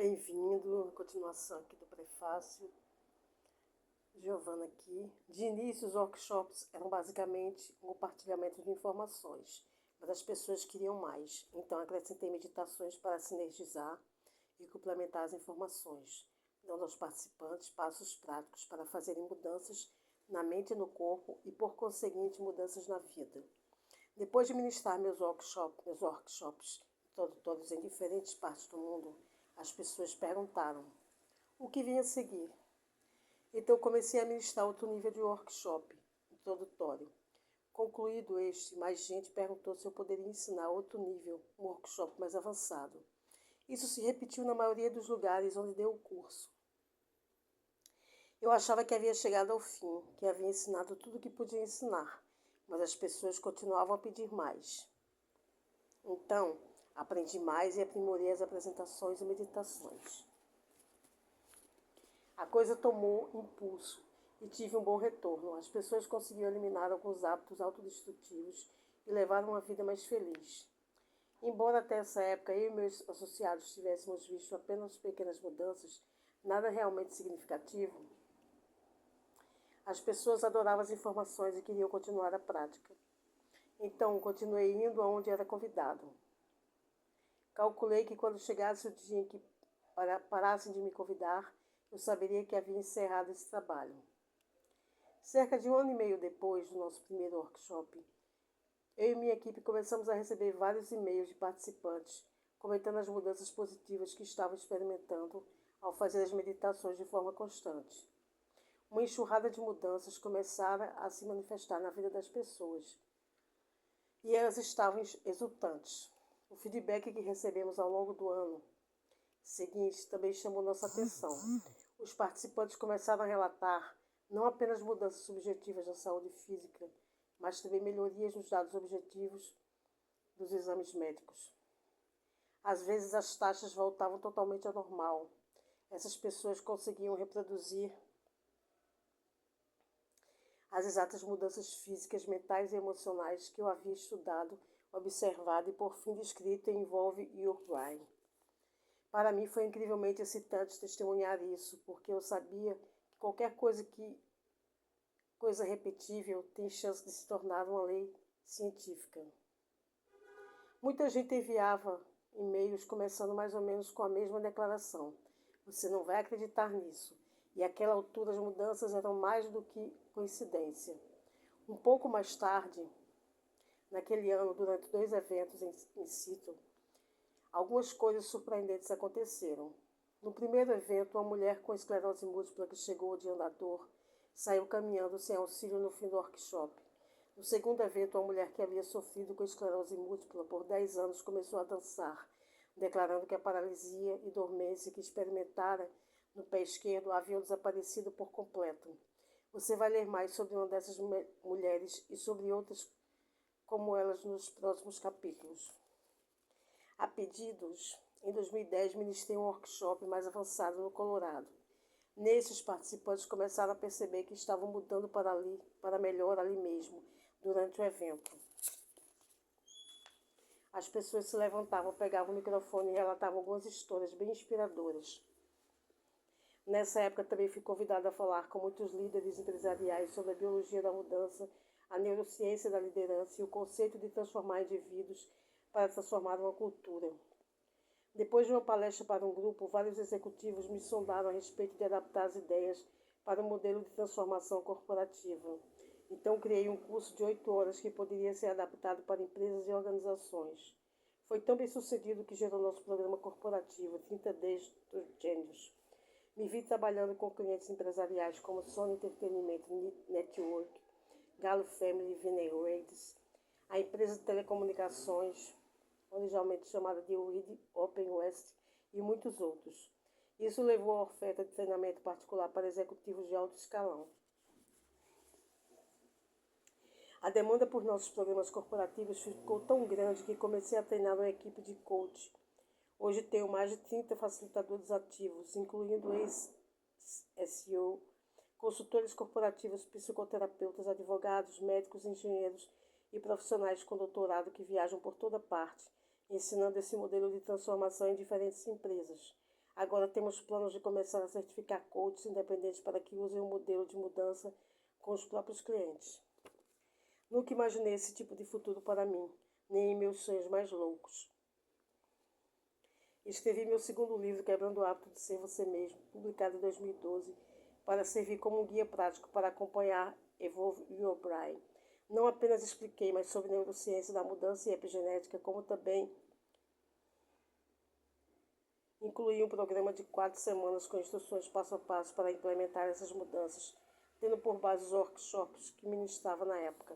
Bem-vindo à continuação aqui do prefácio. Giovana aqui. De início, os workshops eram basicamente um compartilhamento de informações, mas as pessoas queriam mais, então acrescentei meditações para sinergizar e complementar as informações, dando aos participantes passos práticos para fazerem mudanças na mente e no corpo e, por conseguinte, mudanças na vida. Depois de ministrar meus workshops todos em diferentes partes do mundo, as pessoas perguntaram o que vinha a seguir. Então comecei a ministrar outro nível de workshop introdutório. Concluído este, mais gente perguntou se eu poderia ensinar outro nível, um workshop mais avançado. Isso se repetiu na maioria dos lugares onde dei o curso. Eu achava que havia chegado ao fim, que havia ensinado tudo o que podia ensinar, mas as pessoas continuavam a pedir mais. Então, aprendi mais e aprimorei as apresentações e meditações. A coisa tomou impulso e tive um bom retorno. As pessoas conseguiram eliminar alguns hábitos autodestrutivos e levar uma vida mais feliz. Embora até essa época eu e meus associados tivéssemos visto apenas pequenas mudanças, nada realmente significativo, as pessoas adoravam as informações e queriam continuar a prática. Então, continuei indo aonde era convidado. Calculei que quando chegasse o dia em que parassem de me convidar, eu saberia que havia encerrado esse trabalho. Cerca de 1 ano e meio depois do nosso primeiro workshop, eu e minha equipe começamos a receber vários e-mails de participantes comentando as mudanças positivas que estavam experimentando ao fazer as meditações de forma constante. Uma enxurrada de mudanças começara a se manifestar na vida das pessoas e elas estavam exultantes. O feedback que recebemos ao longo do ano seguinte também chamou nossa atenção. Os participantes começaram a relatar não apenas mudanças subjetivas na saúde física, mas também melhorias nos dados objetivos dos exames médicos. Às vezes as taxas voltavam totalmente ao normal. Essas pessoas conseguiam reproduzir as exatas mudanças físicas, mentais e emocionais que eu havia estudado, observado e por fim descrito em Involve Your Brain. Para mim foi incrivelmente excitante testemunhar isso, porque eu sabia que qualquer coisa repetível tem chance de se tornar uma lei científica. Muita gente enviava e-mails começando mais ou menos com a mesma declaração. Você não vai acreditar nisso. E àquela altura as mudanças eram mais do que coincidência. Um pouco mais tarde, naquele ano, durante 2 eventos em situ, algumas coisas surpreendentes aconteceram. No primeiro evento, uma mulher com esclerose múltipla que chegou de andador saiu caminhando sem auxílio no fim do workshop. No segundo evento, uma mulher que havia sofrido com esclerose múltipla por 10 anos começou a dançar, declarando que a paralisia e dormência que experimentara no pé esquerdo haviam desaparecido por completo. Você vai ler mais sobre uma dessas mulheres e sobre outras como elas nos próximos capítulos. A pedidos, em 2010, ministrei um workshop mais avançado no Colorado. Nesse, os participantes começaram a perceber que estavam mudando para melhor ali mesmo, durante o evento. As pessoas se levantavam, pegavam o microfone e relatavam algumas histórias bem inspiradoras. Nessa época também fui convidada a falar com muitos líderes empresariais sobre a biologia da mudança, a neurociência da liderança e o conceito de transformar indivíduos para transformar uma cultura. Depois de uma palestra para um grupo, vários executivos me sondaram a respeito de adaptar as ideias para um modelo de transformação corporativa. Então criei um curso de 8 horas que poderia ser adaptado para empresas e organizações. Foi tão bem sucedido que gerou nosso programa corporativo, 30 Days to Genius. Me vi trabalhando com clientes empresariais como Sony Entertainment Network, Galo Family Vineyards, a empresa de telecomunicações, originalmente chamada de WID Open West, e muitos outros. Isso levou à oferta de treinamento particular para executivos de alto escalão. A demanda por nossos programas corporativos ficou tão grande que comecei a treinar uma equipe de coach. Hoje tenho mais de 30 facilitadores ativos, incluindo ex-SEO, consultores corporativos, psicoterapeutas, advogados, médicos, engenheiros e profissionais com doutorado que viajam por toda parte, ensinando esse modelo de transformação em diferentes empresas. Agora temos planos de começar a certificar coaches independentes para que usem o modelo de mudança com os próprios clientes. Nunca imaginei esse tipo de futuro para mim, nem em meus sonhos mais loucos. Escrevi meu segundo livro, Quebrando o Hábito de Ser Você Mesmo, publicado em 2012, para servir como um guia prático para acompanhar Evolve Your Brain. Não apenas expliquei, mas sobre neurociência da mudança e epigenética, como também incluí um programa de 4 semanas com instruções passo a passo para implementar essas mudanças, tendo por base os workshops que ministrava na época.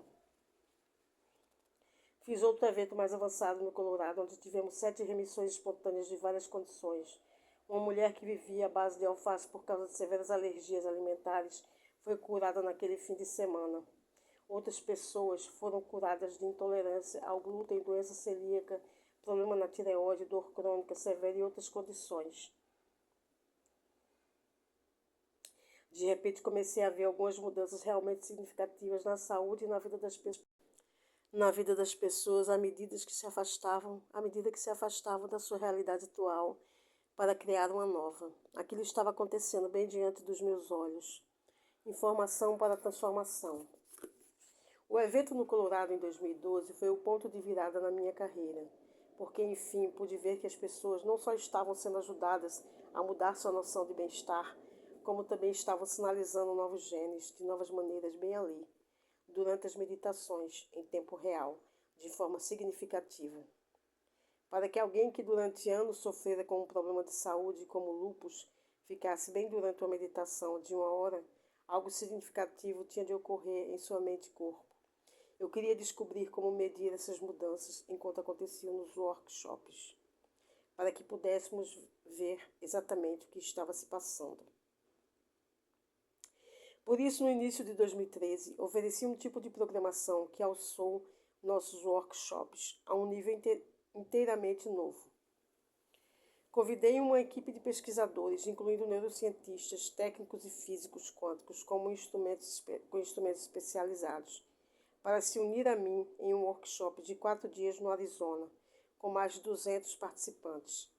Fiz outro evento mais avançado no Colorado, onde tivemos 7 remissões espontâneas de várias condições. Uma mulher que vivia à base de alface por causa de severas alergias alimentares foi curada naquele fim de semana. Outras pessoas foram curadas de intolerância ao glúten, doença celíaca, problema na tireoide, dor crônica severa e outras condições. De repente comecei a ver algumas mudanças realmente significativas na saúde e na vida das pessoas à medida que se afastavam da sua realidade atual para criar uma nova. Aquilo estava acontecendo bem diante dos meus olhos. Informação para a transformação. O evento no Colorado em 2012 foi o ponto de virada na minha carreira, porque enfim pude ver que as pessoas não só estavam sendo ajudadas a mudar sua noção de bem-estar, como também estavam sinalizando novos genes de novas maneiras bem ali, durante as meditações em tempo real, de forma significativa. Para que alguém que durante anos sofrera com um problema de saúde como lúpus ficasse bem durante uma meditação de 1 hora, algo significativo tinha de ocorrer em sua mente e corpo. Eu queria descobrir como medir essas mudanças enquanto aconteciam nos workshops, para que pudéssemos ver exatamente o que estava se passando. Por isso, no início de 2013, ofereci um tipo de programação que alçou nossos workshops a um nível inteiramente novo. Convidei uma equipe de pesquisadores, incluindo neurocientistas, técnicos e físicos quânticos, com instrumentos especializados, para se unir a mim em um workshop de 4 dias no Arizona, com mais de 200 participantes.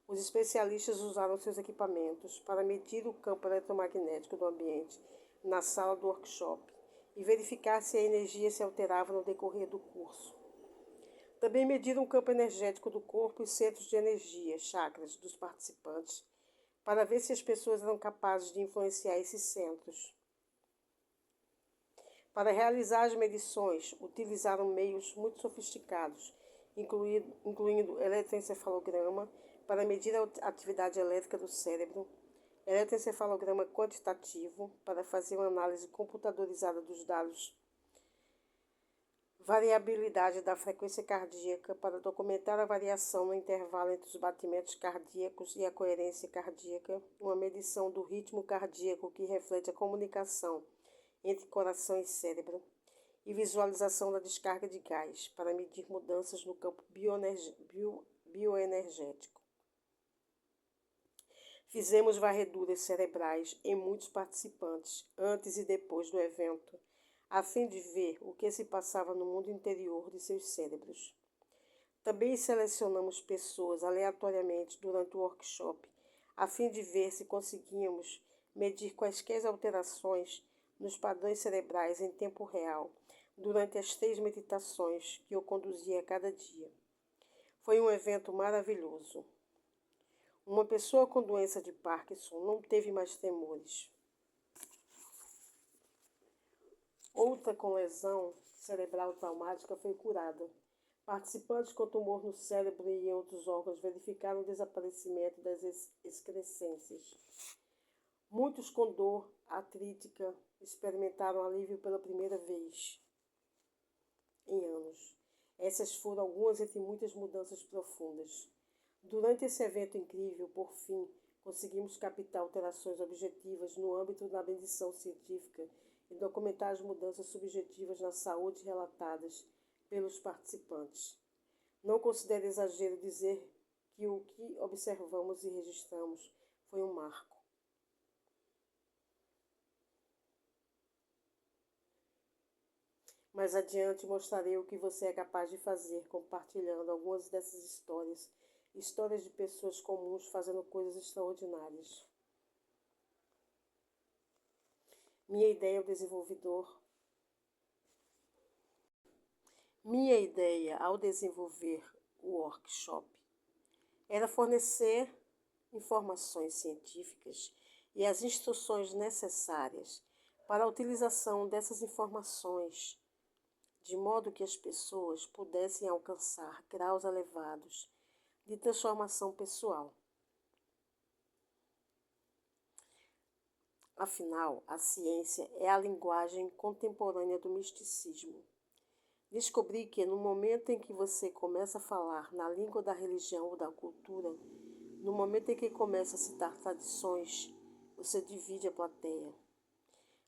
Os especialistas usaram seus equipamentos para medir o campo eletromagnético do ambiente na sala do workshop e verificar se a energia se alterava no decorrer do curso. Também mediram o campo energético do corpo e centros de energia, chakras, dos participantes, para ver se as pessoas eram capazes de influenciar esses centros. Para realizar as medições, utilizaram meios muito sofisticados, incluindo eletroencefalograma para medir a atividade elétrica do cérebro, eletroencefalograma quantitativo para fazer uma análise computadorizada dos dados, variabilidade da frequência cardíaca para documentar a variação no intervalo entre os batimentos cardíacos e a coerência cardíaca, uma medição do ritmo cardíaco que reflete a comunicação entre coração e cérebro, e visualização da descarga de gás para medir mudanças no campo bioenergético. Fizemos varreduras cerebrais em muitos participantes, antes e depois do evento, a fim de ver o que se passava no mundo interior de seus cérebros. Também selecionamos pessoas aleatoriamente durante o workshop, a fim de ver se conseguíamos medir quaisquer alterações nos padrões cerebrais em tempo real, durante as 3 meditações que eu conduzia a cada dia. Foi um evento maravilhoso. Uma pessoa com doença de Parkinson não teve mais tremores. Outra com lesão cerebral traumática foi curada. Participantes com tumor no cérebro e em outros órgãos verificaram o desaparecimento das excrescências. Muitos com dor artrítica experimentaram alívio pela primeira vez em anos. Essas foram algumas entre muitas mudanças profundas. Durante esse evento incrível, por fim, conseguimos captar alterações objetivas no âmbito da medição científica e documentar as mudanças subjetivas na saúde relatadas pelos participantes. Não considero exagero dizer que o que observamos e registramos foi um marco. Mais adiante mostrarei o que você é capaz de fazer compartilhando algumas dessas histórias Histórias de pessoas comuns fazendo coisas extraordinárias. Minha ideia ao desenvolvedor. Minha ideia ao desenvolver o workshop era fornecer informações científicas e as instruções necessárias para a utilização dessas informações, de modo que as pessoas pudessem alcançar graus elevados de transformação pessoal. Afinal, a ciência é a linguagem contemporânea do misticismo. Descobri que no momento em que você começa a falar na língua da religião ou da cultura, no momento em que começa a citar tradições, você divide a plateia.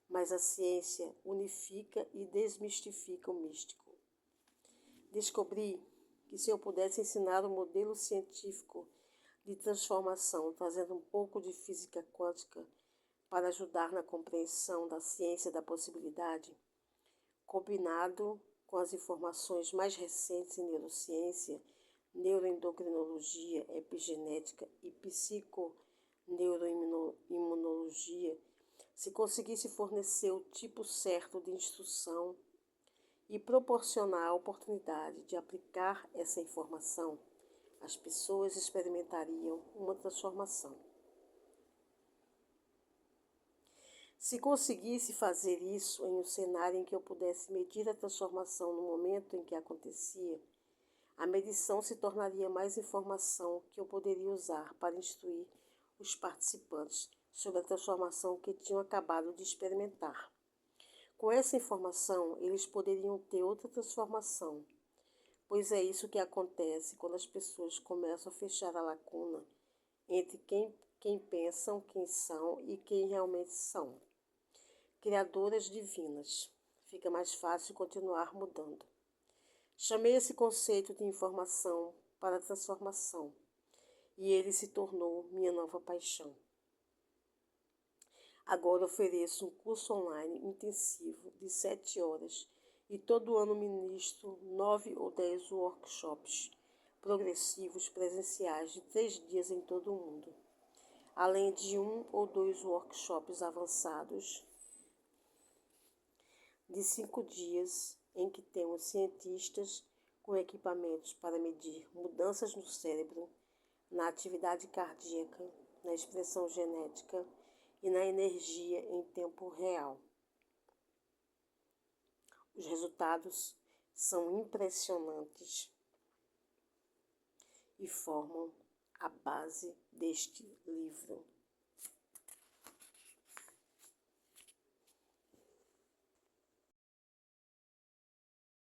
Mas a ciência unifica e desmistifica o místico. Descobri que se eu pudesse ensinar um modelo científico de transformação, trazendo um pouco de física quântica para ajudar na compreensão da ciência da possibilidade, combinado com as informações mais recentes em neurociência, neuroendocrinologia, epigenética e psiconeuroimunologia, se conseguisse fornecer o tipo certo de instrução e proporcionar a oportunidade de aplicar essa informação, as pessoas experimentariam uma transformação. Se conseguisse fazer isso em um cenário em que eu pudesse medir a transformação no momento em que acontecia, a medição se tornaria mais informação que eu poderia usar para instruir os participantes sobre a transformação que tinham acabado de experimentar. Com essa informação, eles poderiam ter outra transformação, pois é isso que acontece quando as pessoas começam a fechar a lacuna entre quem pensam, quem são e quem realmente são. Criadoras divinas. Fica mais fácil continuar mudando. Chamei esse conceito de informação para transformação, e ele se tornou minha nova paixão. Agora ofereço um curso online intensivo de 7 horas e todo ano ministro 9 ou 10 workshops progressivos presenciais de 3 dias em todo o mundo, além de 1 ou 2 workshops avançados de 5 dias em que temos cientistas com equipamentos para medir mudanças no cérebro, na atividade cardíaca, na expressão genética e na energia em tempo real. Os resultados são impressionantes e formam a base deste livro.